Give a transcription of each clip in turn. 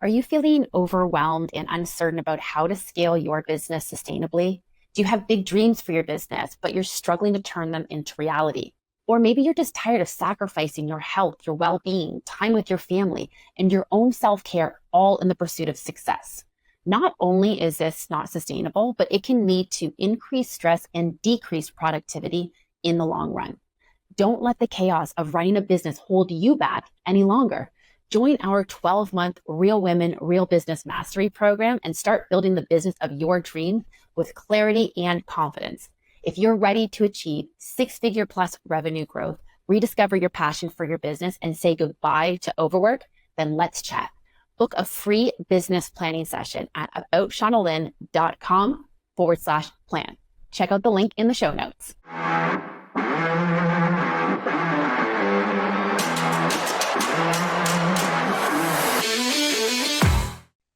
Are you feeling overwhelmed and uncertain about how to scale your business sustainably? Do you have big dreams for your business, but you're struggling to turn them into reality? Or maybe you're just tired of sacrificing your health, your well being, time with your family, and your own self care all in the pursuit of success. Not only is this not sustainable, but it can lead to increased stress and decreased productivity in the long run. Don't let the chaos of running a business hold you back any longer. Join our 12-month Real Women, Real Business Mastery program and start building the business of your dream with clarity and confidence. If you're ready to achieve six-figure plus revenue growth, rediscover your passion for your business, and say goodbye to overwork, then let's chat. Book a free business planning session at aboutshaunalynn.com/plan. Check out the link in the show notes.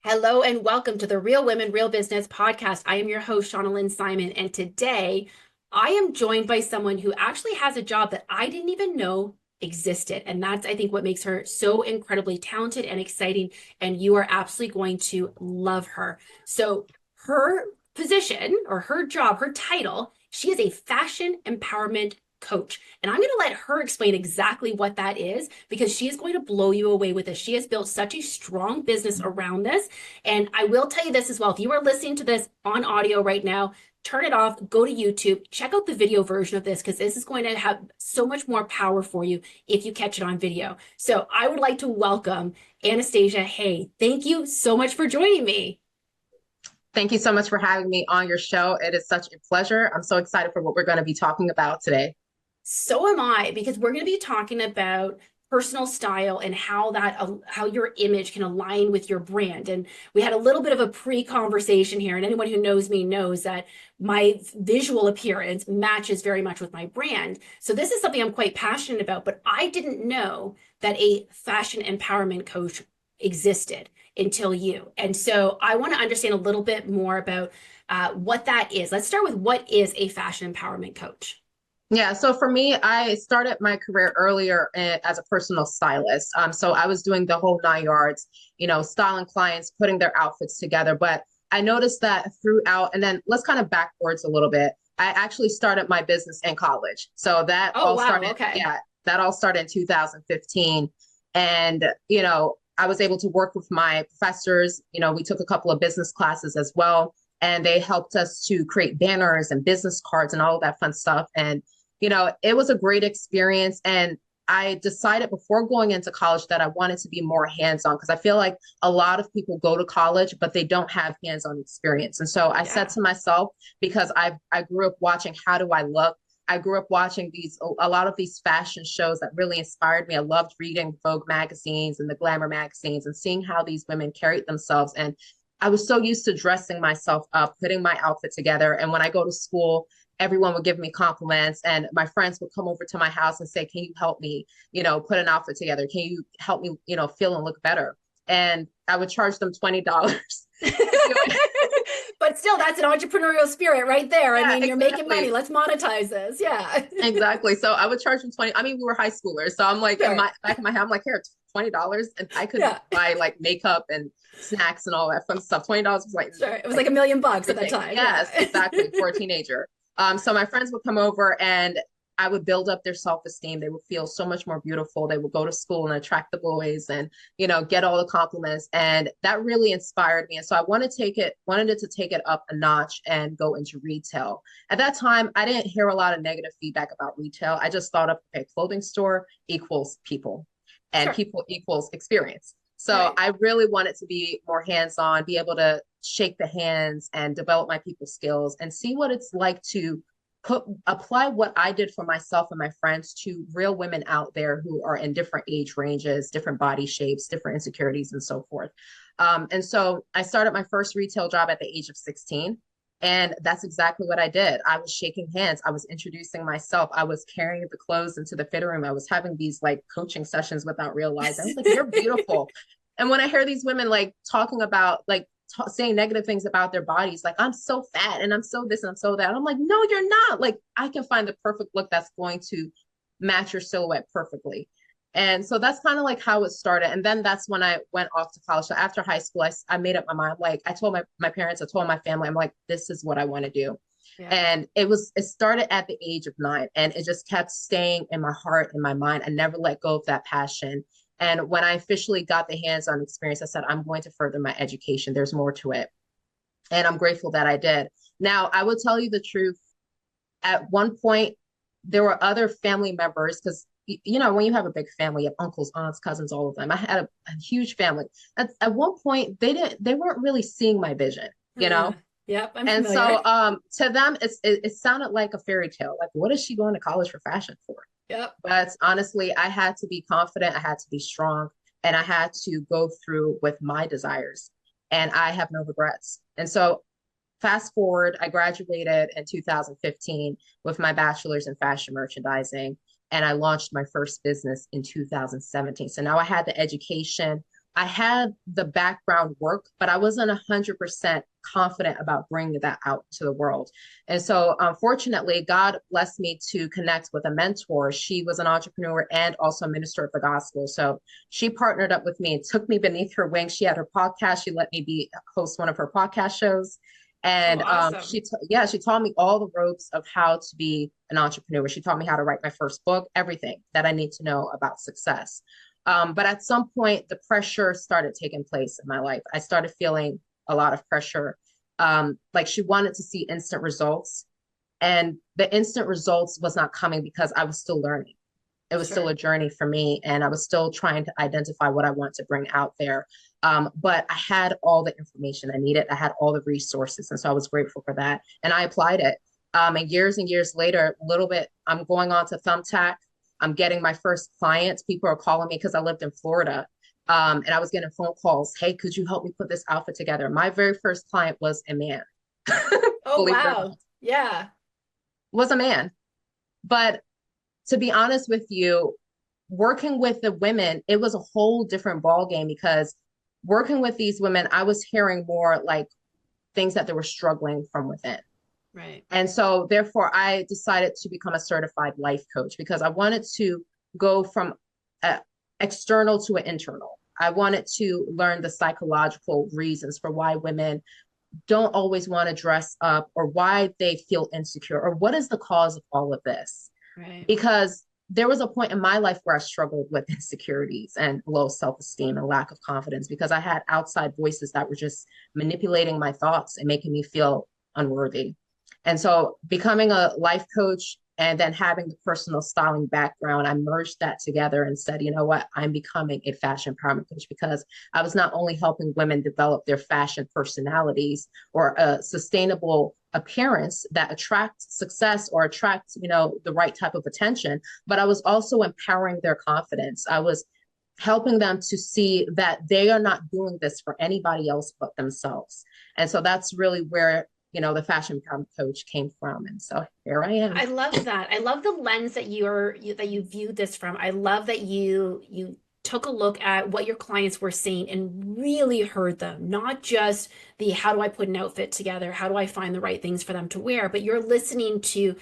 Hello and welcome to the Real Women, Real Business podcast. I am your host, Shauna Lynn Simon, and today I am joined by someone who actually has a job that I didn't even know existed. And that's, I think, what makes her so incredibly talented and exciting. And you are absolutely going to love her. So her position or her job, her title, she is a fashion empowerment coach. And I'm going to let her explain exactly what that is because she is going to blow you away with this. She has built such a strong business around this. And I will tell you this as well. If you are listening to this on audio right now, turn it off, go to YouTube, check out the video version of this because this is going to have so much more power for you if you catch it on video. So I would like to welcome Anastacia Haye. Thank you so much for joining me. Thank you so much for having me on your show. It is such a pleasure. I'm so excited for what we're going to be talking about today. So am I, because we're going to be talking about personal style and how your image can align with your brand. And we had a little bit of a pre-conversation here, and anyone who knows me knows that my visual appearance matches very much with my brand. So this is something I'm quite passionate about, but I didn't know that a fashion empowerment coach existed until you. And so I want to understand a little bit more about what that is. Let's start with what is a fashion empowerment coach? Yeah, so for me, I started my career earlier as a personal stylist. So I was doing the whole 9 yards, styling clients, putting their outfits together. But I noticed that throughout, and then let's kind of backwards a little bit. I actually started my business in college. So Okay. That all started in 2015. And, I was able to work with my professors. We took a couple of business classes as well. And they helped us to create banners and business cards and all of that fun stuff. And it was a great experience. And I decided before going into college that I wanted to be more hands-on because I feel like a lot of people go to college, but they don't have hands-on experience. And so I said to myself, because I grew up watching How Do I Look? I grew up watching a lot of these fashion shows that really inspired me. I loved reading Vogue magazines and the glamour magazines and seeing how these women carried themselves. And I was so used to dressing myself up, putting my outfit together. And when I go to school, everyone would give me compliments and my friends would come over to my house and say, can you help me, put an outfit together? Can you help me, feel and look better? And I would charge them $20. But still, that's an entrepreneurial spirit right there. Yeah, I mean, you're exactly. making money. Let's monetize this. Yeah. Exactly. So I would charge them 20. I mean, we were high schoolers. So I'm like, Sure. in my back of my head, I'm like, here, $20. And I could buy like makeup and snacks and all that fun stuff. $20 was like, sure. It was like $1 million at that time. Yes, exactly. For a teenager. So my friends would come over and I would build up their self-esteem. They would feel so much more beautiful. They would go to school and attract the boys and, get all the compliments. And that really inspired me. And so I wanted to take it up a notch and go into retail. At that time, I didn't hear a lot of negative feedback about retail. I just thought of a clothing store equals people and people equals experience. So I really wanted to be more hands-on, be able to shake the hands and develop my people skills and see what it's like to apply what I did for myself and my friends to real women out there who are in different age ranges, different body shapes, different insecurities, and so forth. And so I started my first retail job at the age of 16. And that's exactly what I did. I was shaking hands. I was introducing myself. I was carrying the clothes into the fitting room. I was having these like coaching sessions without realizing. I was like, you're beautiful. And when I hear these women like talking about like saying negative things about their bodies, like I'm so fat and I'm so this and I'm so that. I'm like, no, you're not. Like I can find the perfect look that's going to match your silhouette perfectly. And so that's kind of like how it started. And then that's when I went off to college. So after high school, I made up my mind. Like I told my parents, I told my family, I'm like, this is what I want to do. Yeah. And it started at the age of 9 and it just kept staying in my heart and my mind. I never let go of that passion. And when I officially got the hands-on experience, I said, I'm going to further my education. There's more to it. And I'm grateful that I did. Now, I will tell you the truth. At one point, there were other family members because you know when you have a big family, you have uncles, aunts, cousins, all of them. I had a huge family. At one point, they weren't really seeing my vision, you Uh, know. yep, I'm And familiar. so to them, it sounded like a fairy tale. Like, what is she going to college for fashion for? Yep. But honestly, I had to be confident, I had to be strong, and I had to go through with my desires. And I have no regrets. And so fast forward, I graduated in 2015 with my bachelor's in fashion merchandising, and I launched my first business in 2017. So now I had the education, I had the background work, but I wasn't 100% confident about bringing that out to the world. And so, unfortunately, God blessed me to connect with a mentor. She was an entrepreneur and also a minister of the gospel. So she partnered up with me and took me beneath her wing. She had her podcast. She let me be host one of her podcast shows. Oh, And awesome. she taught me all the ropes of how to be an entrepreneur. She taught me how to write my first book, everything that I need to know about success. But at some point, the pressure started taking place in my life. I started feeling a lot of pressure. Like she wanted to see instant results, and the instant results was not coming because I was still learning. It was still Sure. a journey for me, and I was still trying to identify what I want to bring out there. But I had all the information I needed. I had all the resources, and so I was grateful for that. And I applied it. And years later, a little bit, I'm going on to Thumbtack. I'm getting my first clients. People are calling me because I lived in Florida. And I was getting phone calls. Hey, could you help me put this outfit together? My very first client was a man, Oh, believe it or wow. not, Yeah. was a man. But to be honest with you, working with the women, it was a whole different ball game because working with these women, I was hearing more like things that they were struggling from within. Right. And so therefore I decided to become a certified life coach because I wanted to go from a external to an internal. I wanted to learn the psychological reasons for why women don't always want to dress up or why they feel insecure or what is the cause of all of this, Right. because there was a point in my life where I struggled with insecurities and low self-esteem and lack of confidence because I had outside voices that were just manipulating my thoughts and making me feel unworthy. And so becoming a life coach and then having the personal styling background, I merged that together and said, you know what, I'm becoming a fashion empowerment coach because I was not only helping women develop their fashion personalities or a sustainable appearance that attracts success or attracts, you know, the right type of attention, but I was also empowering their confidence. I was helping them to see that they are not doing this for anybody else but themselves. And so that's really where, you know, the fashion empowerment coach came from. And so here I am. I love that. I love the lens that that you viewed this from. I love that you took a look at what your clients were saying and really heard them, not just the how do I put an outfit together, how do I find the right things for them to wear, but you're listening to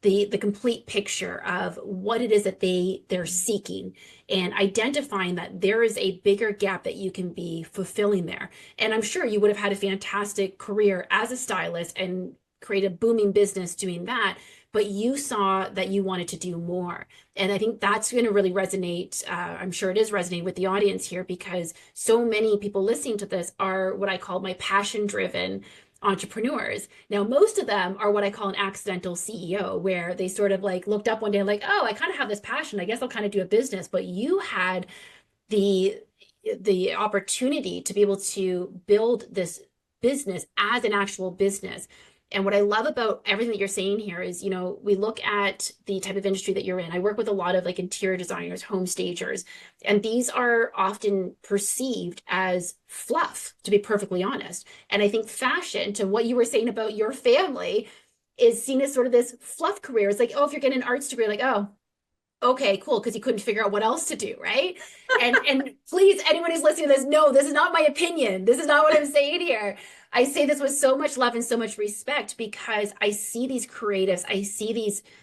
the complete picture of what it is that they're seeking and identifying that there is a bigger gap that you can be fulfilling there. And I'm sure you would have had a fantastic career as a stylist and create a booming business doing that, but you saw that you wanted to do more. And I think that's going to really resonate. I'm sure it is resonating with the audience here because so many people listening to this are what I call my passion driven entrepreneurs. Now, most of them are what I call an accidental CEO, where they sort of like looked up one day and like, oh, I kind of have this passion. I guess I'll kind of do a business. But you had the the opportunity to be able to build this business as an actual business. And what I love about everything that you're saying here is, you know, we look at the type of industry that you're in. I work with a lot of like interior designers, home stagers, and these are often perceived as fluff, to be perfectly honest. And I think fashion, to what you were saying about your family, is seen as sort of this fluff career. It's like, oh, if you're getting an arts degree, like, oh, okay, cool, because you couldn't figure out what else to do, right? And please, anyone who's listening to this, no, this is not my opinion. This is not what I'm saying here. I say this with so much love and so much respect because I see these creatives, I see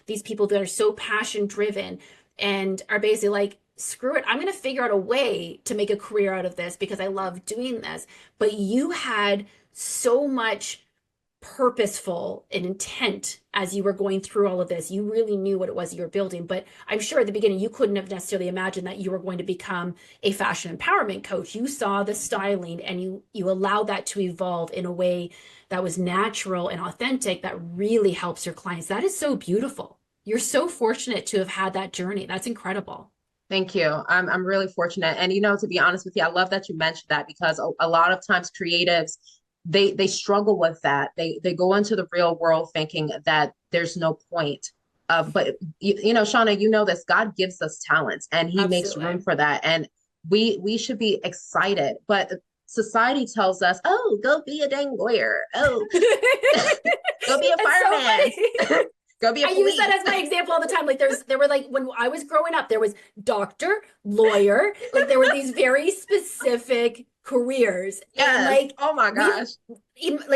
these people that are so passion driven and are basically like screw it, I'm going to figure out a way to make a career out of this because I love doing this. But you had so much purposeful and intent as you were going through all of this. You really knew what it was you were building. But I'm sure at the beginning, you couldn't have necessarily imagined that you were going to become a fashion empowerment coach. You saw the styling and you allowed that to evolve in a way that was natural and authentic that really helps your clients. That is so beautiful. You're so fortunate to have had that journey. That's incredible. Thank you. I'm really fortunate. And to be honest with you, I love that you mentioned that because a lot of times creatives, they struggle with that. They go into the real world thinking that there's no point. But Shauna, you know this. God gives us talents, and He makes room Absolutely. for that. And we should be excited. But society tells us, "Oh, go be a dang lawyer. Oh, go be a It's so fireman. funny. Go be a I use that police." as my example all the time. Like there were like when I was growing up, there was doctor, lawyer, like there were these very specific careers. And Yes. Oh my gosh.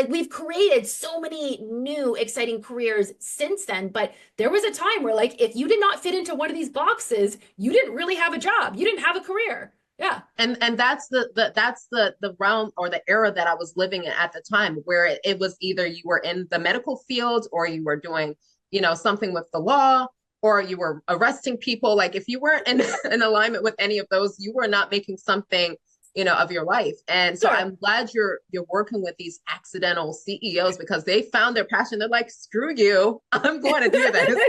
we've created so many new exciting careers since then, but there was a time where like if you did not fit into one of these boxes, you didn't really have a job. You didn't have a career. Yeah. And that's the realm or the era that I was living in at the time, where it was either you were in the medical field or you were doing, something with the law, or you were arresting people. Like if you weren't in alignment with any of those, you were not making something, of your life. And so Sure. I'm glad you're working with these accidental CEOs because they found their passion. They're like, screw you, I'm going to do this.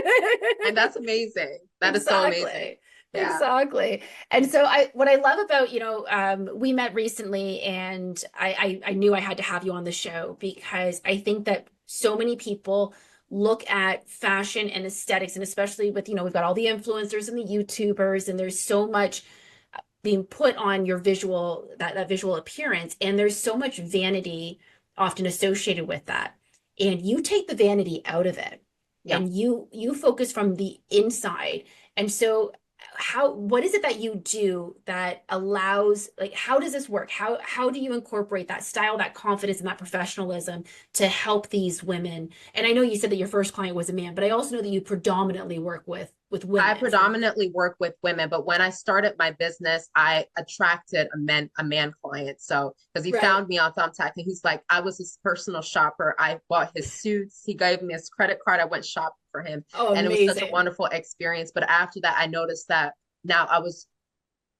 And that's amazing. That is so amazing. Exactly. Yeah. Exactly. And so what I love about, we met recently and I knew I had to have you on the show because I think that so many people look at fashion and aesthetics, and especially with, we've got all the influencers and the YouTubers, and there's so much being put on your visual, that visual appearance, and there's so much vanity often associated with that. And you take the vanity out of it Yeah. and you focus from the inside. And so what is it that you do that allows, like, how does this work? How do you incorporate that style, that confidence, and that professionalism to help these women? And I know you said that your first client was a man, but I also know that you predominantly work with I women. predominantly work with women, but when I started my business, I attracted a man client. So because he Right. found me on Thumbtack and he's like, I was his personal shopper. I bought his suits. He gave me his credit card. I went shopping for him. Oh, And it was such a amazing. wonderful experience. But after that, I noticed that now I was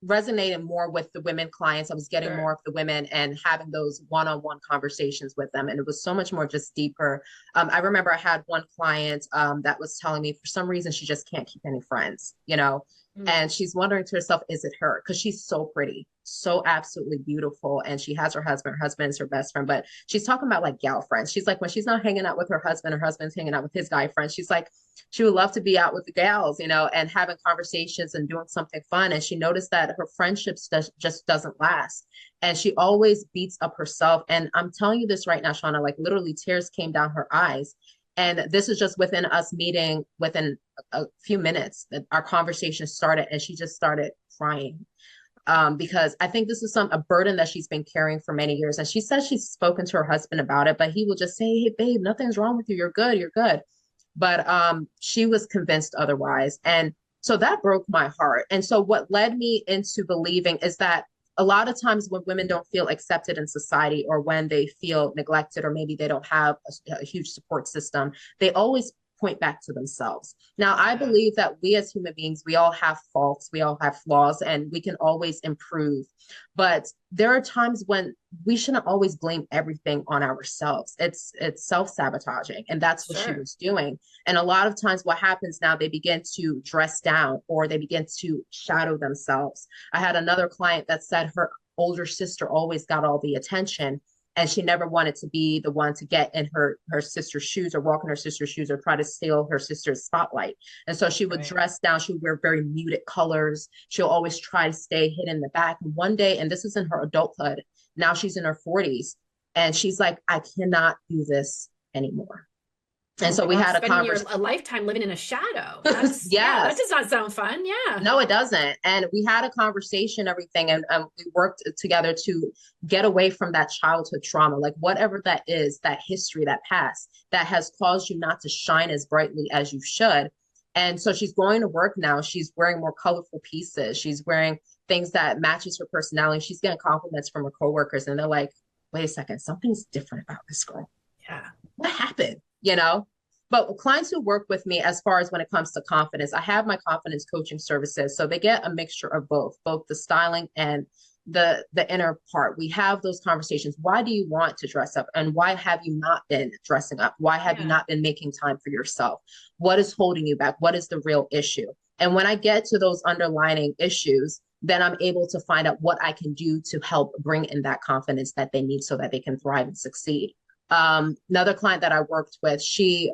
resonated more with the women clients. I was getting more Sure. of the women and having those one-on-one conversations with them. And it was so much more just deeper. I remember I had one client that was telling me for some reason she just can't keep any friends. Mm. And she's wondering to herself, is it her? Because she's so pretty, so absolutely beautiful. And she has her husband is her best friend, but she's talking about like gal friends. She's like, when she's not hanging out with her husband's hanging out with his guy friends. She's like, she would love to be out with the gals, and having conversations and doing something fun. And she noticed that her friendships just doesn't last. And she always beats up herself. And I'm telling you this right now, Shauna, like literally tears came down her eyes. And this is just within us meeting within a few minutes that our conversation started and she just started crying. Because I think this is a burden that she's been carrying for many years. And she says she's spoken to her husband about it, but he will just say, hey, babe, nothing's wrong with you. You're good. You're good. But she was convinced otherwise. And so that broke my heart. And so what led me into believing is that a lot of times when women don't feel accepted in society or when they feel neglected or maybe they don't have a huge support system, they always point back to themselves. Now, I Yeah. believe that we as human beings, we all have faults, we all have flaws, and we can always improve. But there are times when we shouldn't always blame everything on ourselves. It's self-sabotaging, and that's what she Sure. was doing. And a lot of times what happens now, they begin to dress down or they begin to shadow themselves. I had another client that said her older sister always got all the attention and she never wanted to be the one to get in her sister's shoes or walk in her sister's shoes or try to steal her sister's spotlight. And so she would Right. dress down. She would wear very muted colors. She'll always try to stay hidden in the back. And one day, and this is in her adulthood, now she's in her 40s, and she's like, I cannot do this anymore. And Oh so my we gosh, had a spending conversation. a lifetime living in a shadow. That's, yeah, that Yes. does not sound fun. Yeah. No, it doesn't. And we had a conversation, everything, and we worked together to get away from that childhood trauma, like whatever that is, that history, that past that has caused you not to shine as brightly as you should. And so she's going to work now. She's wearing more colorful pieces. She's wearing things that matches her personality. She's getting compliments from her coworkers, and they're like, wait a second, something's different about this girl. Yeah. What happened? You know? But clients who work with me, as far as when it comes to confidence, I have my confidence coaching services. So they get a mixture of both the styling and the inner part. We have those conversations. Why do you want to dress up? And why have you not been dressing up? Why have you Yeah. not been making time for yourself? What is holding you back? What is the real issue? And when I get to those underlying issues, then I'm able to find out what I can do to help bring in that confidence that they need so that they can thrive and succeed. Another client that I worked with, she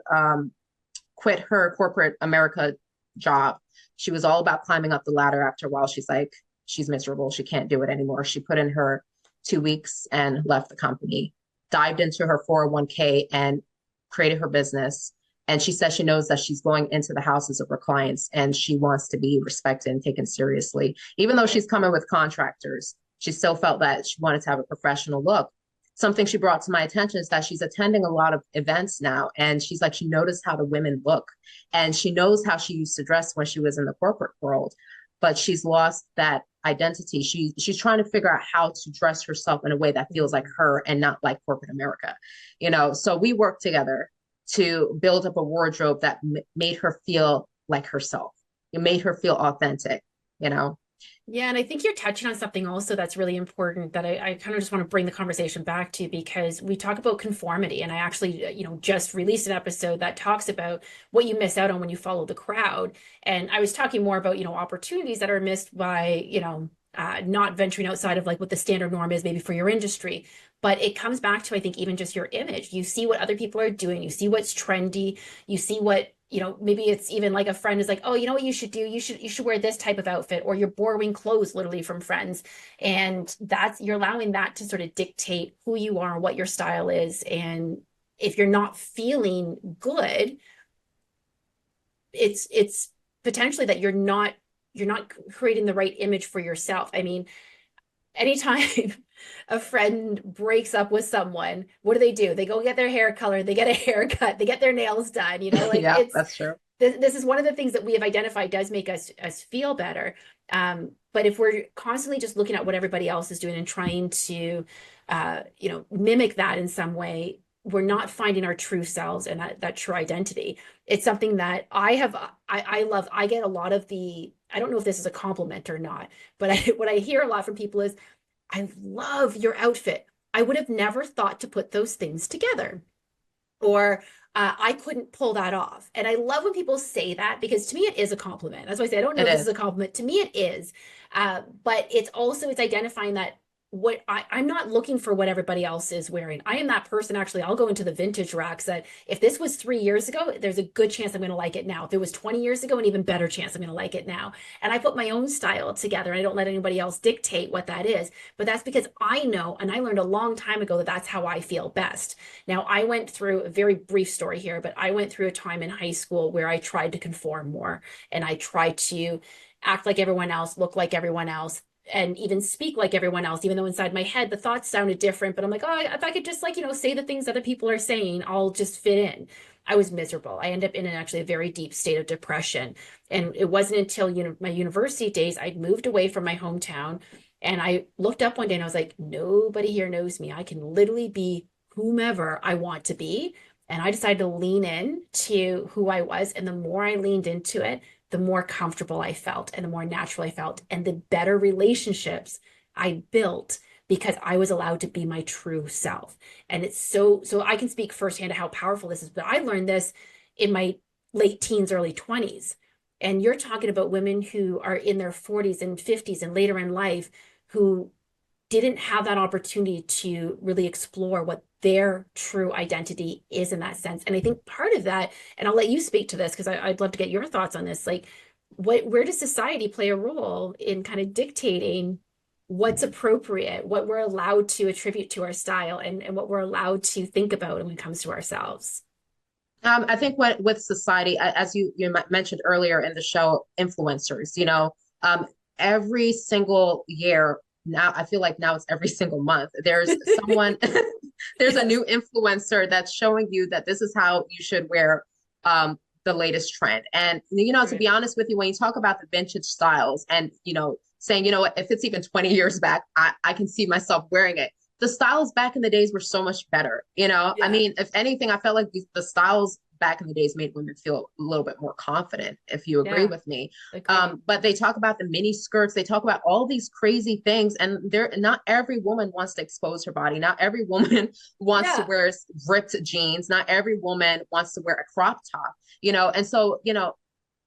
quit her corporate America job. She was all about climbing up the ladder. After a while, she's like, she's miserable. She can't do it anymore. She put in her 2 weeks and left the company, dived into her 401k and created her business. And she says she knows that she's going into the houses of her clients and she wants to be respected and taken seriously. Even though she's coming with contractors, she still felt that she wanted to have a professional look. Something she brought to my attention is that she's attending a lot of events now. And she's like, she noticed how the women look and she knows how she used to dress when she was in the corporate world, but she's lost that identity. She's trying to figure out how to dress herself in a way that feels like her and not like corporate America, you know? So we work together to build up a wardrobe that made her feel like herself. It made her feel authentic, you know? Yeah, and I think you're touching on something also that's really important that I kind of just want to bring the conversation back to, because we talk about conformity, and I actually, just released an episode that talks about what you miss out on when you follow the crowd. And I was talking more about, opportunities that are missed by, not venturing outside of like what the standard norm is maybe for your industry. But it comes back to, I think, even just your image. You see what other people are doing, you see what's trendy, you see what, maybe it's even like a friend is like, oh, you know what you should do? You should wear this type of outfit, or you're borrowing clothes literally from friends. And you're allowing that to sort of dictate who you are, what your style is. And if you're not feeling good, it's potentially that you're not creating the right image for yourself. I mean, anytime a friend breaks up with someone, what do? They go get their hair colored, they get a haircut, they get their nails done, like Yeah, that's true. this is one of the things that we have identified does make us feel better. But if we're constantly just looking at what everybody else is doing and trying to mimic that in some way, we're not finding our true selves and that true identity. It's something that I love. I get a lot of I don't know if this is a compliment or not, but what I hear a lot from people is, I love your outfit. I would have never thought to put those things together. Or I couldn't pull that off. And I love when people say that, because to me, it is a compliment. That's why I say, I don't know It if this is is. a compliment. To me, it is. But it's identifying that I'm not looking for what everybody else is wearing. I am that person. Actually, I'll go into the vintage racks that if this was 3 years ago, there's a good chance I'm going to like it now. If it was 20 years ago, an even better chance I'm going to like it now. And I put my own style together and I don't let anybody else dictate what that is. But that's because I know, and I learned a long time ago, that that's how I feel best. Now, I went through a very brief story here, but I went through a time in high school where I tried to conform more and I tried to act like everyone else, look like everyone else, and even speak like everyone else, even though inside my head the thoughts sounded different. But I'm like, oh, if I could just say the things other people are saying, I'll just fit in. I was miserable. I ended up in actually a very deep state of depression. And it wasn't until my university days, I'd moved away from my hometown, and I looked up one day and I was like, nobody here knows me. I can literally be whomever I want to be. And I decided to lean in to who I was. And the more I leaned into it, the more comfortable I felt and the more natural I felt and the better relationships I built, because I was allowed to be my true self. And it's so I can speak firsthand how powerful this is, but I learned this in my late teens, early 20s. And you're talking about women who are in their 40s and 50s and later in life who didn't have that opportunity to really explore what their true identity is in that sense. And I think part of that, and I'll let you speak to this because I'd love to get your thoughts on this, like where does society play a role in kind of dictating what's appropriate, what we're allowed to attribute to our style, and what we're allowed to think about when it comes to ourselves? I think with society, as you mentioned earlier in the show, influencers, every single year now, I feel like now it's every single month. There's someone, there's a Yes. new influencer that's showing you that this is how you should wear the latest trend. And, you know, to Right. be honest with you, when you talk about the vintage styles and, you know, saying, you know what, if it's even 20 years back, I can see myself wearing it. The styles back in the days were so much better. You know, I Yeah. mean, if anything, I felt like the styles back in the days made women feel a little bit more confident, if you agree Yeah. with me. Agreed. But they talk about the mini skirts, they talk about all these crazy things, and they're not every woman wants to expose her body. Not every woman wants to Yeah. wear ripped jeans. Not every woman wants to wear a crop top, you know. And so, you know,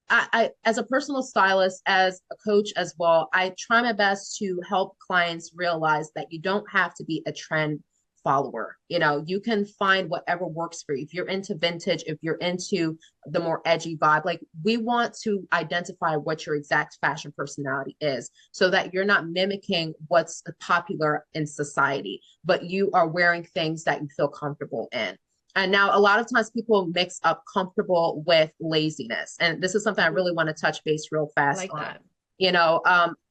I, as a personal stylist, as a coach as well, I try my best to help clients realize that you don't have to be a trend follower. You know, you can find whatever works for you. If you're into vintage, if you're into the more edgy vibe, like we want to identify what your exact fashion personality is so that you're not mimicking what's popular in society, but you are wearing things that you feel comfortable in. And now a lot of times people mix up comfortable with laziness. And this is something I really want to touch base real I fast like on. that. You know,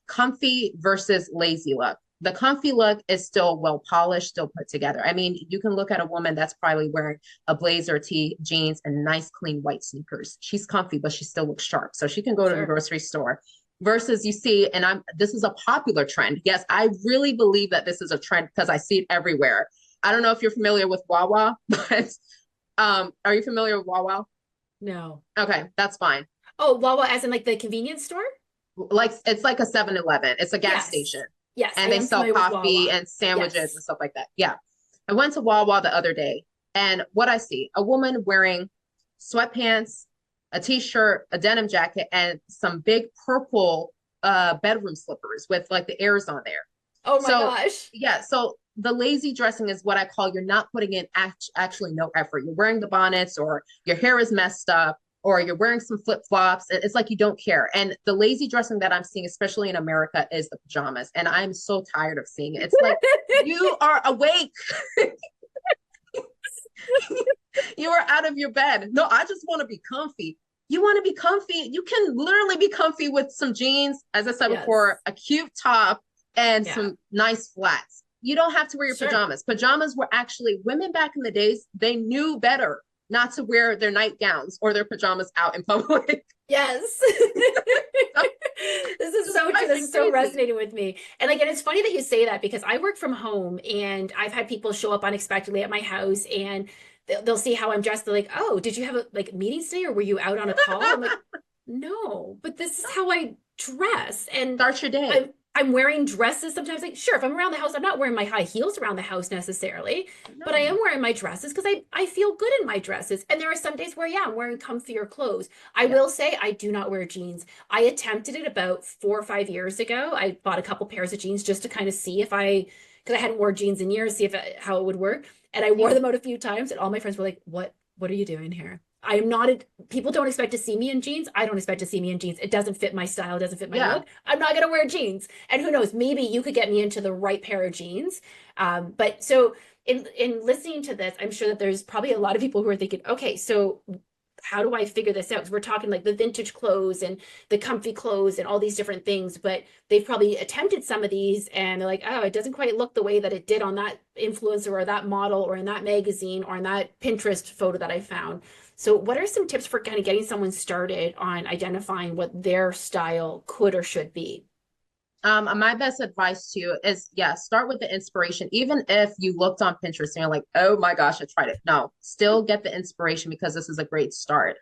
comfy versus lazy look. The comfy look is still well polished, still put together. I mean, you can look at a woman that's probably wearing a blazer, tee, jeans, and nice, clean white sneakers. She's comfy, but she still looks sharp. So she can go to the Sure. grocery store. Versus you see, and this is a popular trend. Yes, I really believe that this is a trend because I see it everywhere. I don't know if you're familiar with Wawa, but are you familiar with Wawa? No. Okay, that's fine. Oh, Wawa as in like the convenience store? Like it's like a 7-Eleven. It's a gas Yes. station. Yes, I And they am sell familiar with coffee Wawa. and sandwiches and Yes. stuff like that. Yeah. I went to Wawa the other day and what I see, a woman wearing sweatpants, a t-shirt, a denim jacket, and some big purple bedroom slippers with like the airs on there. Oh my So gosh. yeah, so the lazy dressing is what I call you're not putting in actually no effort. You're wearing the bonnets or your hair is messed up or you're wearing some flip-flops. It's like you don't care. And the lazy dressing that I'm seeing, especially in America, is the pajamas. And I'm so tired of seeing it. It's like you are awake. You are out of your bed. No, I just want to be comfy. You want to be comfy? You can literally be comfy with some jeans, as I said Yes. before, a cute top and Yeah. some nice flats. You don't have to wear your Sure. pajamas. Pajamas were actually women back in the days, they knew better not to wear their nightgowns or their pajamas out in public. Yes. This is Just so true. drives This me is so crazy. resonating with me. And like, and it's funny that you say that because I work from home and I've had people show up unexpectedly at my house and they'll see how I'm dressed. They're like, "Oh, did you have a like meetings today or were you out on a call?" I'm like, "No, but this is how I dress." And Start your day. I'm wearing dresses sometimes. Like, sure, if I'm around the house, I'm not wearing my high heels around the house necessarily, but I am No. wearing my dresses because I feel good in my dresses. And there are some days where, yeah, I'm wearing comfier clothes. I Yeah. will say I do not wear jeans. I attempted it about 4 or 5 years ago. I bought a couple pairs of jeans just to kind of see if because I hadn't worn jeans in years, see if how it would work. And I wore Yeah. them out a few times, and all my friends were like, What are you doing here?" I am not, people don't expect to see me in jeans. I don't expect to see me in jeans. It doesn't fit my style, it doesn't fit my Yeah. look. I'm not going to wear jeans. And who knows, maybe you could get me into the right pair of jeans. But so in listening to this, I'm sure that there's probably a lot of people who are thinking, okay, so how do I figure this out? Because we're talking like the vintage clothes and the comfy clothes and all these different things, but they've probably attempted some of these and they're like, oh, it doesn't quite look the way that it did on that influencer or that model or in that magazine or in that Pinterest photo that I found. So, what are some tips for kind of getting someone started on identifying what their style could or should be? My best advice to you is, yeah, start with the inspiration. Even if you looked on Pinterest and you're like, oh my gosh, I tried it. No, still get the inspiration because this is a great start.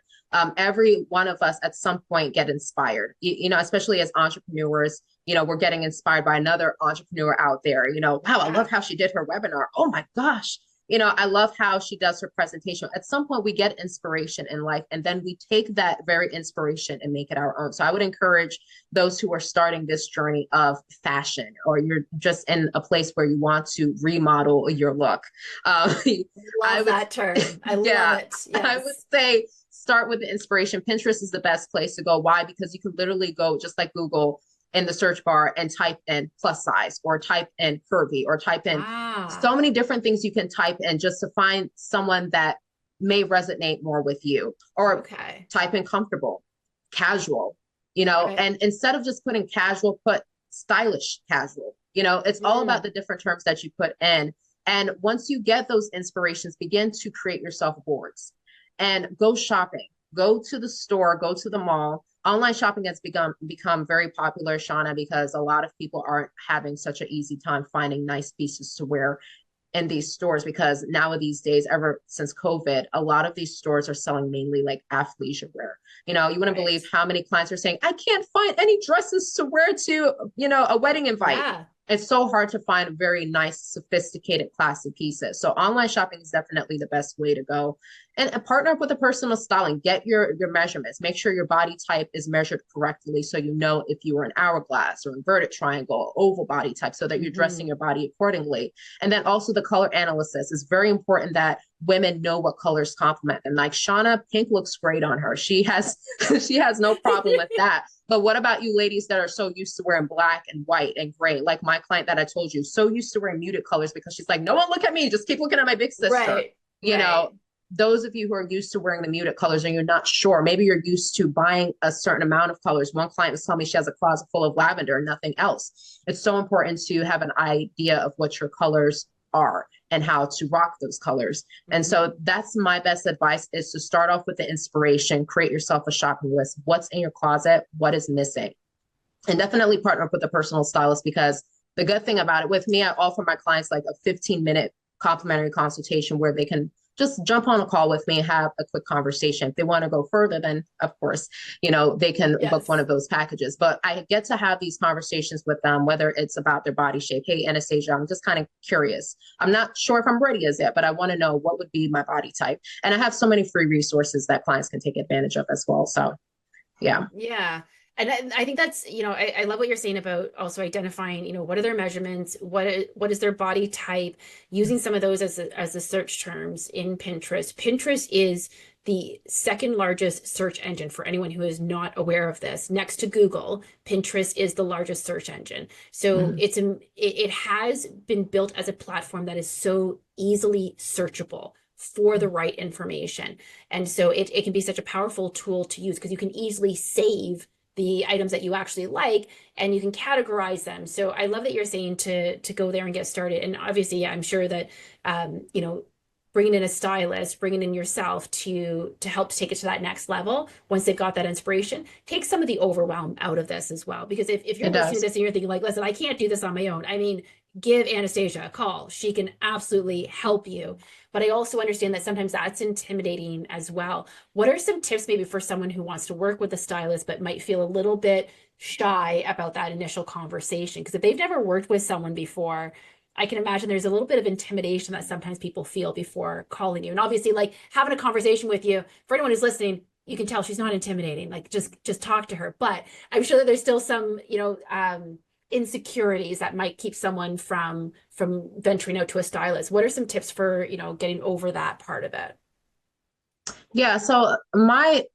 Every one of us at some point get inspired, you know, especially as entrepreneurs, you know, we're getting inspired by another entrepreneur out there. You know, wow, I love Yeah, how she did her webinar. Oh my gosh. You know, I love how she does her presentation. At some point, we get inspiration in life, and then we take that very inspiration and make it our own. So I would encourage those who are starting this journey of fashion, or you're just in a place where you want to remodel your look. Uh, I love would, that term. I love yeah, it. I would Yes. say start with the inspiration. Pinterest is the best place to go. Why? Because you can literally go just like Google in the search bar and type in plus size or type in curvy or type in so Ah, many different things you can type in just to find someone that may resonate more with you, or okay. type in comfortable, casual, you know, Right. and instead of just putting casual, put stylish casual. You know, it's all about Mm, the different terms that you put in. And once you get those inspirations, begin to create yourself boards and go shopping. go to the store, go to the mall. Online shopping has become very popular, Shauna, because a lot of people aren't having such an easy time finding nice pieces to wear in these stores, because now these days, ever since COVID, a lot of these stores are selling mainly like athleisure wear. You know, you wouldn't Right. believe how many clients are saying, I can't find any dresses to wear to, you know, a wedding invite. Yeah. It's so hard to find very nice, sophisticated, classy pieces. So online shopping is definitely the best way to go. And partner up with a personal styling. Get your measurements. Make sure your body type is measured correctly, so you know if you are an hourglass or inverted triangle, oval body type, so that you're dressing your body accordingly. And then also the color analysis is very important, that women know what colors complement. And like Shauna, pink looks great on her. She has she has no problem with that. But what about you ladies that are so used to wearing black and white and gray? Like my client that I told you, so used to wearing muted colors, because she's like, no one look at me, just keep looking at my big sister. Right. You know, those of you who are used to wearing the muted colors and you're not sure, maybe you're used to buying a certain amount of colors. One client was telling me she has a closet full of lavender and nothing else. It's so important to have an idea of what your colors are and how to rock those colors. And so that's my best advice, is to start off with the inspiration, create yourself a shopping list. What's in your closet? What is missing? And definitely partner up with a personal stylist, because the good thing about it, with me, I offer my clients like a 15-minute complimentary consultation where they can just jump on a call with me and have a quick conversation. If they want to go further, then of course, you know, they can book one of those packages. But I get to have these conversations with them, whether it's about their body shape. Hey, Anastacia, I'm just kind of curious. I'm not sure if I'm ready as yet, but I want to know what would be my body type. And I have so many free resources that clients can take advantage of as well. So yeah. Yeah. And I think that's, you know, I love what you're saying about also identifying, you know, what are their measurements, what is their body type, using some of those as the search terms in Pinterest. Pinterest is the second largest search engine for anyone who is not aware of this. Next to Google, Pinterest is the largest search engine. So it has been built as a platform that is so easily searchable for the right information. And so it can be such a powerful tool to use, because you can easily save the items that you actually like and you can categorize them. So I love that you're saying to go there and get started. And obviously, yeah, I'm sure that, you know, bringing in a stylist, bringing in yourself to help take it to that next level, once they've got that inspiration, take some of the overwhelm out of this as well. Because if you're listening to this and you're thinking like, listen, I can't do this on my own. I mean, give Anastacia a call. She can absolutely help you. But I also understand that sometimes that's intimidating as well. What are some tips maybe for someone who wants to work with a stylist but might feel a little bit shy about that initial conversation? Because if they've never worked with someone before, I can imagine there's a little bit of intimidation that sometimes people feel before calling you. And obviously, like having a conversation with you, for anyone who's listening, you can tell she's not intimidating. Like just talk to her. But I'm sure that there's still some, you know, insecurities that might keep someone from venturing out to a stylist. What are some tips for, you know, getting over that part of it? Yeah, so my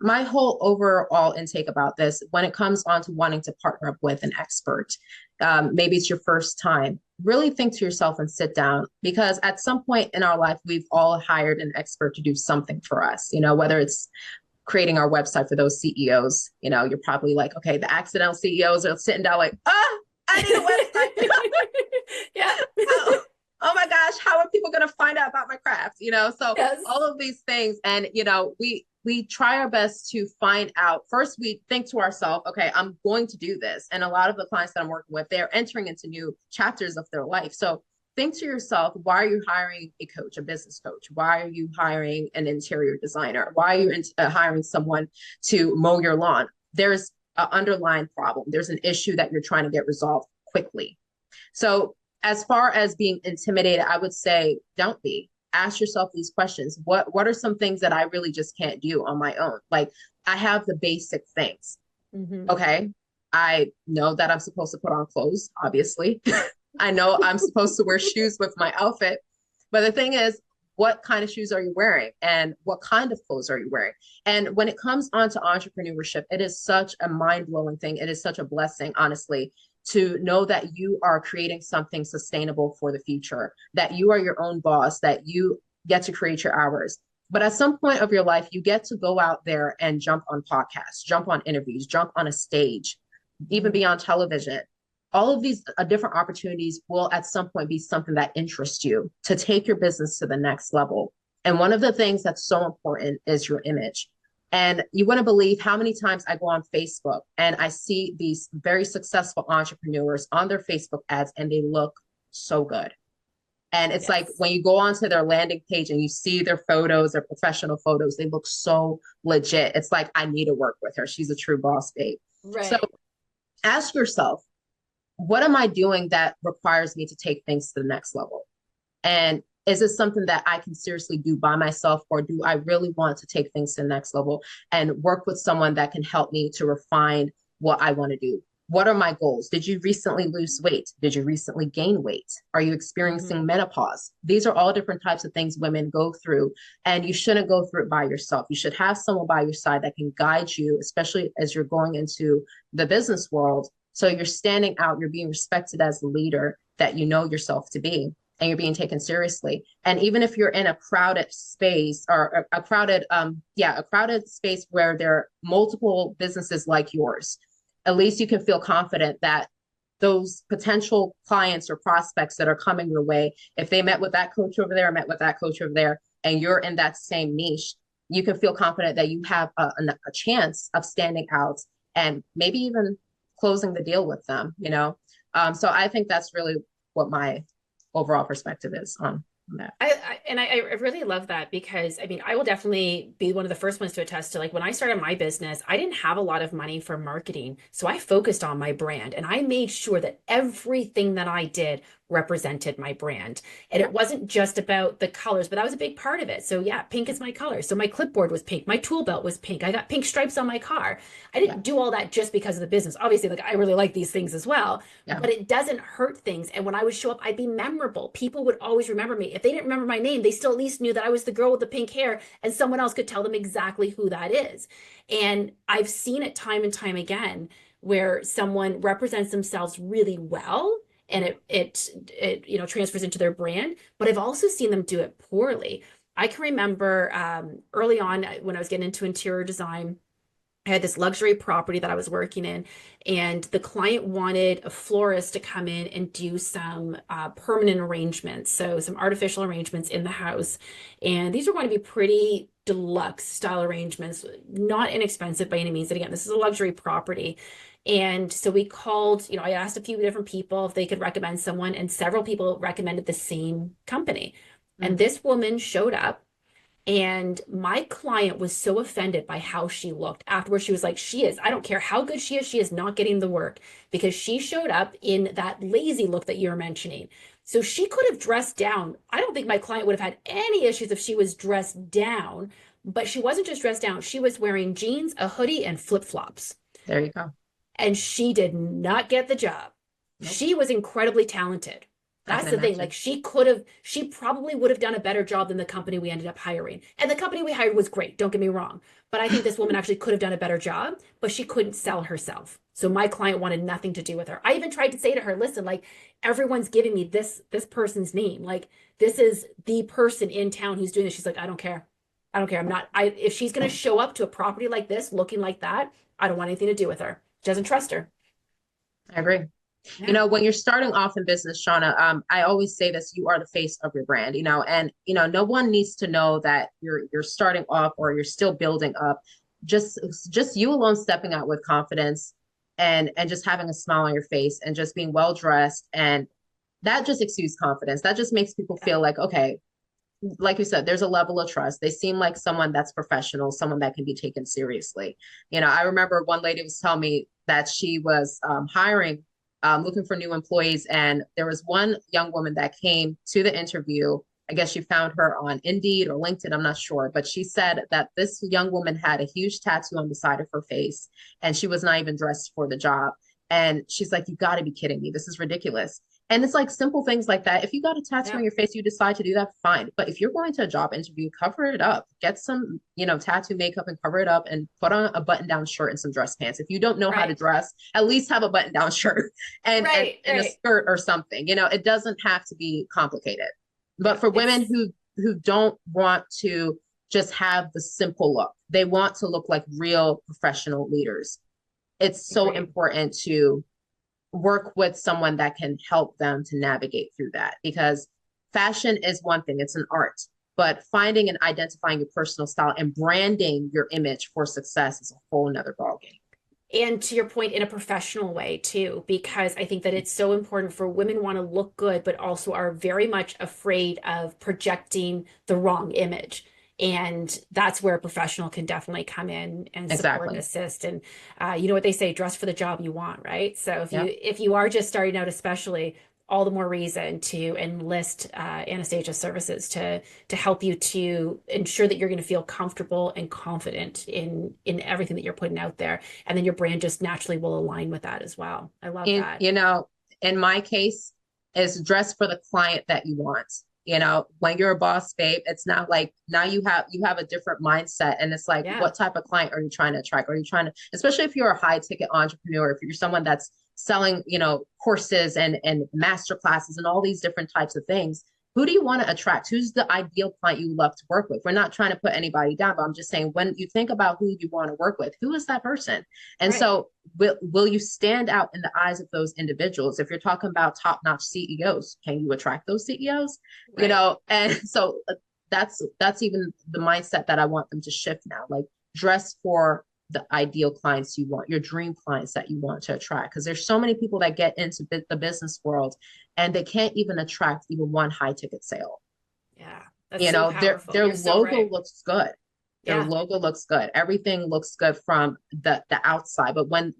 whole overall intake about this, when it comes on to wanting to partner up with an expert, maybe it's your first time, really think to yourself and sit down, because at some point in our life, we've all hired an expert to do something for us, you know, whether it's creating our website for those CEOs. You know, you're probably like, okay, the accidental CEOs are sitting down like, I need a website. Yeah. Oh my gosh, how are people going to find out about my craft? You know, so all of these things. And, you know, we try our best to find out. First, we think to ourselves, okay, I'm going to do this. And a lot of the clients that I'm working with, they're entering into new chapters of their life. So think to yourself, why are you hiring a coach, a business coach? Why are you hiring an interior designer? Why are you hiring someone to mow your lawn? There's an underlying problem. There's an issue that you're trying to get resolved quickly. So as far as being intimidated, I would say don't be. Ask yourself these questions. What are some things that I really just can't do on my own? Like, I have the basic things. Okay. I know that I'm supposed to put on clothes, obviously. I know I'm supposed to wear shoes with my outfit. But the thing is, what kind of shoes are you wearing? And what kind of clothes are you wearing? And when it comes onto entrepreneurship, it is such a mind-blowing thing. It is such a blessing, honestly, to know that you are creating something sustainable for the future, that you are your own boss, that you get to create your hours. But at some point of your life, you get to go out there and jump on podcasts, jump on interviews, jump on a stage, even be on television. All of these different opportunities will at some point be something that interests you to take your business to the next level. And one of the things that's so important is your image. And you wouldn't believe how many times I go on Facebook and I see these very successful entrepreneurs on their Facebook ads and they look so good. And it's like Yes. when you go onto their landing page and you see their photos, their professional photos, they look so legit. It's like, I need to work with her. She's a true boss babe. So Right. ask yourself, what am I doing that requires me to take things to the next level? And is this something that I can seriously do by myself, or do I really want to take things to the next level and work with someone that can help me to refine what I want to do? What are my goals? Did you recently lose weight? Did you recently gain weight? Are you Mhm. experiencing menopause? These are all different types of things women go through, and you shouldn't go through it by yourself. You should have someone by your side that can guide you, especially as you're going into the business world. So you're standing out, you're being respected as the leader that you know yourself to be, and you're being taken seriously. And even if you're in a crowded space, or a crowded, a crowded space where there are multiple businesses like yours, at least you can feel confident that those potential clients or prospects that are coming your way, if they met with that coach over there, or met with that coach over there, and you're in that same niche, you can feel confident that you have a chance of standing out and maybe even closing the deal with them, you know? So I think that's really what my overall perspective is on that. I really love that, because I mean, I will definitely be one of the first ones to attest to, like, when I started my business, I didn't have a lot of money for marketing. So I focused on my brand and I made sure that everything that I did represented my brand. And Yeah. it wasn't just about the colors, but that was a big part of it. So yeah, pink is my color. So my clipboard was pink, my tool belt was pink. I got pink stripes on my car. I Yeah. didn't do all that just because of the business. Obviously, like, I really like these things as well, Yeah. but it doesn't hurt things. And when I would show up, I'd be memorable. People would always remember me. If they didn't remember my name, they still at least knew that I was the girl with the pink hair, and someone else could tell them exactly who that is. And I've seen it time and time again where someone represents themselves really well, and it transfers into their brand, but I've also seen them do it poorly. I can remember early on when I was getting into interior design, I had this luxury property that I was working in, and the client wanted a florist to come in and do some permanent arrangements, so some artificial arrangements in the house. And these were going to be pretty deluxe style arrangements, not inexpensive by any means. And again, this is a luxury property. And so we called, I asked a few different people if they could recommend someone, and several people recommended the same company. And Mm. this woman showed up, and my client was so offended by how she looked. Afterwards, she was like, I don't care how good she is not getting the work, because she showed up in that lazy look that you're mentioning. So she could have dressed down. I don't think my client would have had any issues if she was dressed down, but she wasn't just dressed down. She was wearing jeans, a hoodie, and flip-flops. There you go. And she did not get the job. Nope. She was incredibly talented. I can That's the thing. Like, imagine. she probably would have done a better job than the company we ended up hiring. And the company we hired was great, don't get me wrong. But I think this woman actually could have done a better job, but she couldn't sell herself. So my client wanted nothing to do with her. I even tried to say to her, listen, like, everyone's giving me this person's name. Like, this is the person in town who's doing this. She's like, I don't care. I don't care. If she's going to show up to a property like this looking like that, I don't want anything to do with her. She doesn't trust her. I agree. You Yeah. know, when you're starting off in business, Shauna, I always say this: you are the face of your brand. And no one needs to know that you're starting off or you're still building up. Just you alone stepping out with confidence and just having a smile on your face and just being well dressed, and that just exudes confidence. That just makes people Yeah. feel like, okay, like you said, there's a level of trust. They seem like someone that's professional, someone that can be taken seriously. I remember one lady was telling me that she was hiring, looking for new employees. And there was one young woman that came to the interview. I guess she found her on Indeed or LinkedIn, I'm not sure. But she said that this young woman had a huge tattoo on the side of her face, and she was not even dressed for the job. And she's like, you got to be kidding me. This is ridiculous. And it's like simple things like that. If you got a tattoo Yeah. on your face, you decide to do that, fine. But if you're going to a job interview, cover it up. Get some, tattoo makeup and cover it up, and put on a button-down shirt and some dress pants. If you don't know how to Right. dress, at least have a button-down shirt and, and, Right. and a Right. skirt or something. It doesn't have to be complicated. But Yeah. for women It's who don't want to just have the simple look, they want to look like real professional leaders. It's so agreed. important to work with someone that can help them to navigate through that, because fashion is one thing, it's an art, but finding and identifying your personal style and branding your image for success is a whole nother ballgame. And to your point, in a professional way too, because I think that it's so important for women want to look good, but also are very much afraid of projecting the wrong image. And that's where a professional can definitely come in and support and Exactly. assist. And you know what they say, dress for the job you want, right? So Yep. if you are just starting out, especially, all the more reason to enlist Anastasia's services to help you to ensure that you're going to feel comfortable and confident in everything that you're putting out there, and then your brand just naturally will align with that as well. I love And, that. you know, in my case, is dress for the client that you want. You know, when you're a boss babe, it's not like now you have a different mindset. And it's like, Yeah, what type of client are you trying to attract? Are you trying to, especially if you're a high ticket entrepreneur, if you're someone that's selling, you know, courses and master classes and all these different types of things, who do you want to attract? Who's the ideal client you love to work with? We're not trying to put anybody down, but I'm just saying when you think about who you want to work with, who is that person? And right. so will you stand out in the eyes of those individuals? If you're talking about top-notch CEOs, can you attract those CEOs? You Right. know, and so that's even the mindset that I want them to shift now. Like dress for the ideal clients you want, your dream clients that you want to attract. Because there's so many people that get into the business world and they can't even attract even one high ticket sale. Yeah, that's You so know, powerful. their You're so logo right. looks good. Their Yeah. logo looks good. Everything looks good from the outside. But when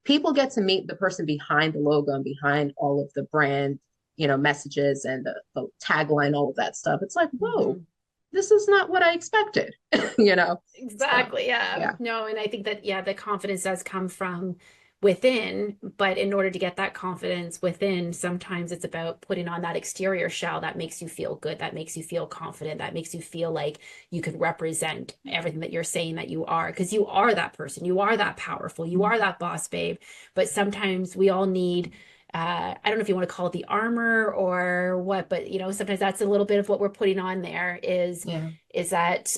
people get to meet the person behind the logo and behind all of the brand, you know, messages and the tagline, all of that stuff, it's like, whoa, Mhm. this is not what I expected, you know? So Exactly. Yeah. yeah. No, and I think that, yeah, the confidence does come from within, but in order to get that confidence within, sometimes it's about putting on that exterior shell that makes you feel good, that makes you feel confident, that makes you feel like you can represent everything that you're saying that you are, because you are that person, you are that powerful, you are that boss babe. But sometimes we all need I don't know if you want to call it the armor or what, but you know, sometimes that's a little bit of what we're putting on there Yeah. is that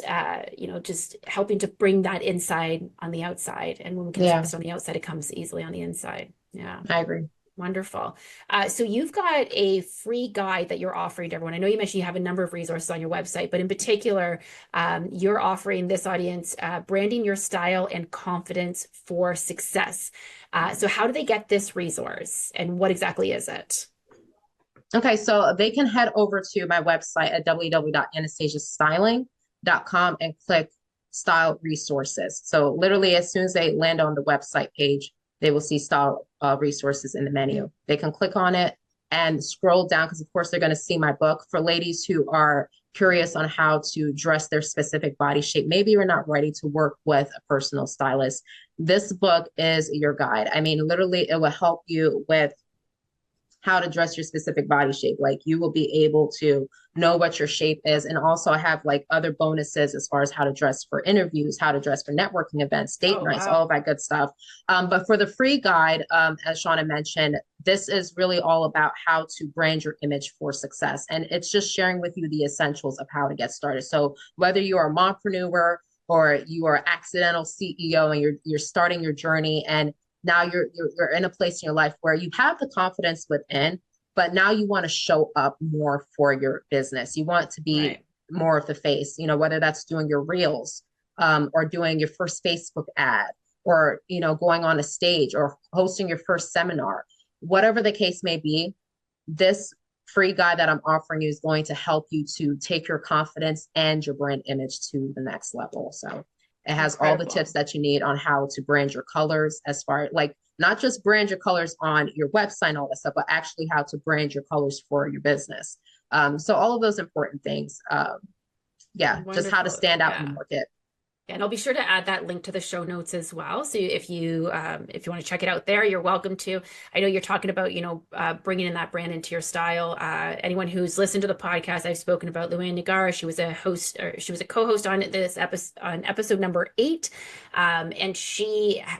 you know, just helping to bring that inside on the outside. And when we can Yeah, trust on the outside, it comes easily on the inside. Yeah. I agree. Wonderful. So you've got a free guide that you're offering to everyone. I know you mentioned you have a number of resources on your website, but in particular, you're offering this audience branding your style and confidence for success. So how do they get this resource, and what exactly is it? Okay, so they can head over to my website at www.anastasiastyling.com and click style resources. So literally as soon as they land on the website page, they will see style resources in the menu. They can click on it and scroll down because of course they're going to see my book for ladies who are curious on how to dress their specific body shape. Maybe you're not ready to work with a personal stylist. This book is your guide. I mean, literally it will help you with how to dress your specific body shape. Like you will be able to know what your shape is. And also I have like other bonuses as far as how to dress for interviews, how to dress for networking events, date Oh, nights, wow. all of that good stuff. But for the free guide, as Shauna mentioned, this is really all about how to brand your image for success. And it's just sharing with you the essentials of how to get started. So whether you're a mompreneur or you are an accidental CEO and you're starting your journey and now you're in a place in your life where you have the confidence within, but now you want to show up more for your business. You want to be Right. more of the face, you know, whether that's doing your reels or doing your first Facebook ad or, you know, going on a stage or hosting your first seminar, whatever the case may be, this free guide that I'm offering you is going to help you to take your confidence and your brand image to the next level. So it has all the tips Incredible. that you need on how to brand your colors as far like not just brand your colors on your website and all that stuff, but actually how to brand your colors for your business. So all of those important things. Yeah, just how to Wonderful. stand out in the Yeah. market. And I'll be sure to add that link to the show notes as well. So if you want to check it out there, you're welcome to. I know you're talking about, you know, bringing in that brand into your style. Anyone who's listened to the podcast, I've spoken about Luann Nagara. She was a host, or she was a co-host on this episode, on episode number 8. And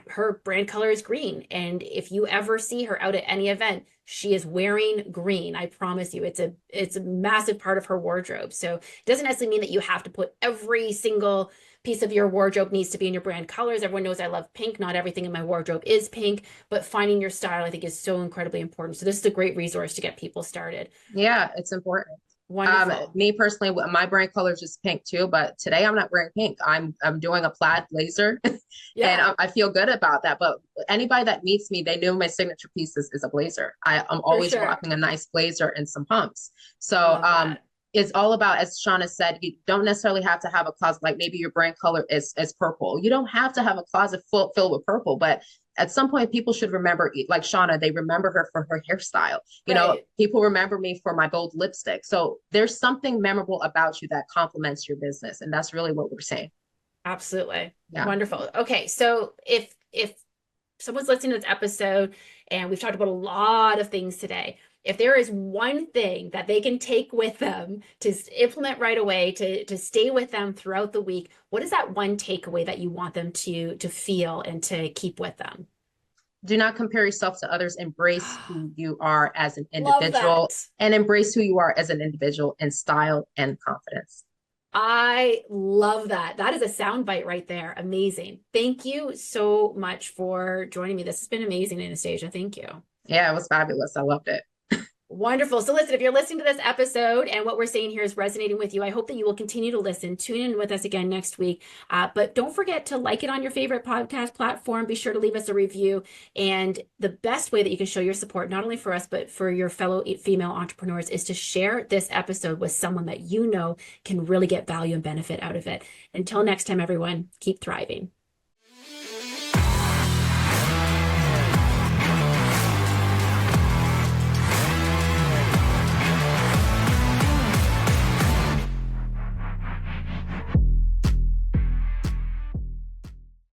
her brand color is green. And if you ever see her out at any event, she is wearing green. I promise you, it's a massive part of her wardrobe. So it doesn't necessarily mean that you have to put every single piece of your wardrobe needs to be in your brand colors. Everyone knows I love pink. Not everything in my wardrobe is pink, but finding your style, I think, is so incredibly important. So this is a great resource to get people started. Yeah, it's important. Wonderful. Me personally, my brand color is just pink too, but today I'm not wearing pink. I'm doing a plaid blazer and Yeah, I feel good about that. But anybody that meets me, they know my signature piece is a blazer. I'm for always sure. rocking a nice blazer and some pumps. So Love that. it's all about, as Shauna said, you don't necessarily have to have a closet, like maybe your brand color is purple. You don't have to have a closet filled with purple, but at some point people should remember, like Shauna, they remember her for her hairstyle. Right. People remember me for my bold lipstick. So there's something memorable about you that complements your business. And that's really what we're saying. Absolutely. Yeah. Wonderful. Okay, so if someone's listening to this episode and we've talked about a lot of things today, if there is one thing that they can take with them to implement right away, to stay with them throughout the week, what is that one takeaway that you want them to feel and to keep with them? Do not compare yourself to others. Embrace who you are as an Love individual that. and embrace who you are as an individual in style and confidence. I love that. That is a soundbite right there. Amazing. Thank you so much for joining me. This has been amazing, Anastacia. Thank you. Yeah, it was fabulous. I loved it. Wonderful. So listen, if you're listening to this episode and what we're saying here is resonating with you, I hope that you will continue to listen. Tune in with us again next week. But don't forget to like it on your favorite podcast platform. Be sure to leave us a review. And the best way that you can show your support, not only for us, but for your fellow female entrepreneurs, is to share this episode with someone that you know can really get value and benefit out of it. Until next time, everyone, keep thriving.